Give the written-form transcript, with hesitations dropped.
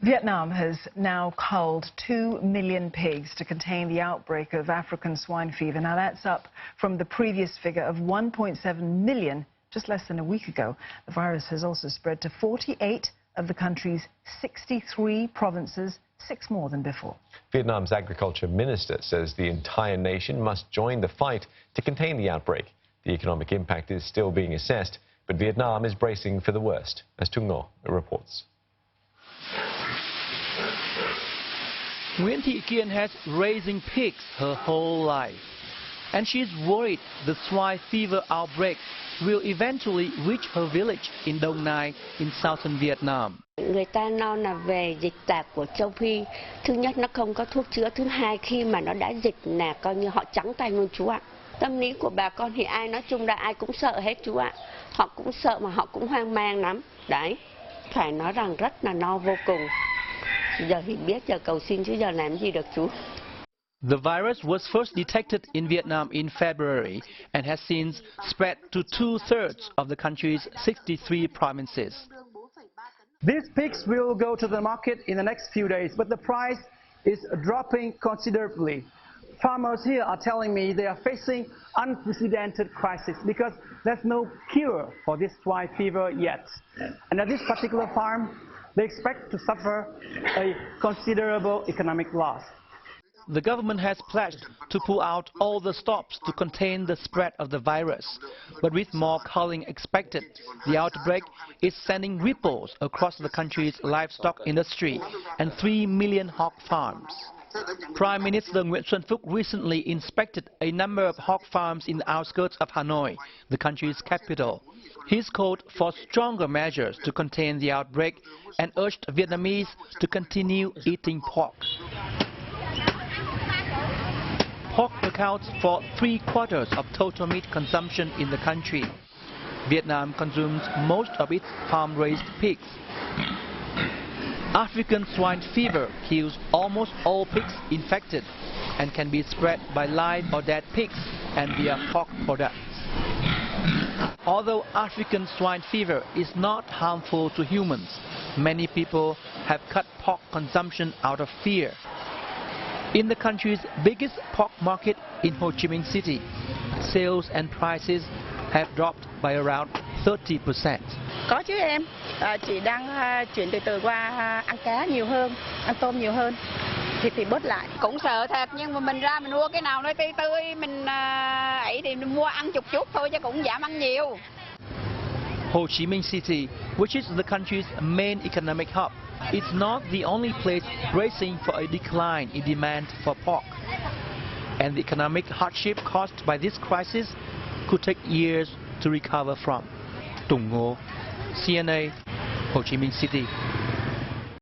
Vietnam has now culled 2 million pigs to contain the outbreak of African swine fever. Now that's up from the previous figure of 1.7 million just less than a week ago. The virus has also spread to 48 of the country's 63 provinces, 6 more than before. Vietnam's agriculture minister says the entire nation must join the fight to contain the outbreak. The economic impact is still being assessed, but Vietnam is bracing for the worst, as Tung Ngo reports. Nguyen Thị Kiên has raising pigs her whole life, and she is worried the swine fever outbreak will eventually reach her village in Dong Nai in southern Vietnam. Người ta lo là về dịch tả của châu Phi. Thứ nhất nó không có thuốc chữa, thứ hai khi mà nó đã dịch là coi như họ trắng tay luôn chú ạ. Tâm lý của bà con thì ai nói chung là ai cũng sợ hết chú ạ. Họ cũng sợ mà họ cũng hoang mang lắm. Đấy, phải nói rằng rất là lo vô cùng. Giờ thì biết giờ cầu xin chứ giờ làm gì được chú. The virus was first detected in Vietnam in February and has since spread to 2/3 of the country's 63 provinces. These pigs will go to the market in the next few days, but the price is dropping considerably. Farmers here are telling me they are facing unprecedented crisis because there's no cure for this swine fever yet. And at this particular farm, they expect to suffer a considerable economic loss. The government has pledged to pull out all the stops to contain the spread of the virus. But with more culling expected, the outbreak is sending ripples across the country's livestock industry and 3 million hog farms. Prime Minister Nguyễn Xuân Phúc recently inspected a number of hog farms in the outskirts of Hanoi, the country's capital. He's called for stronger measures to contain the outbreak and urged Vietnamese to continue eating pork. Pork accounts for 3/4 of total meat consumption in the country. Vietnam consumes most of its farm-raised pigs. African swine fever kills almost all pigs infected and can be spread by live or dead pigs and via pork products. Although African swine fever is not harmful to humans, many people have cut pork consumption out of fear. In the country's biggest pork market in Ho Chi Minh City, sales and prices have dropped by around 30%. Có chứ em, chị đang chuyển từ qua ăn cá nhiều hơn, ăn tôm nhiều hơn, thịt thì bớt lại. Cũng sợ thật nhưng mà mình ra mình mua cái nào nó tươi tươi, mình ấy thì mình mua ăn chút thôi chứ cũng giảm ăn nhiều. Ho Chi Minh City, which is the country's main economic hub, is not the only place bracing for a decline in demand for pork. And the economic hardship caused by this crisis could take years to recover from. Tung Ngo, CNA, Ho Chi Minh City.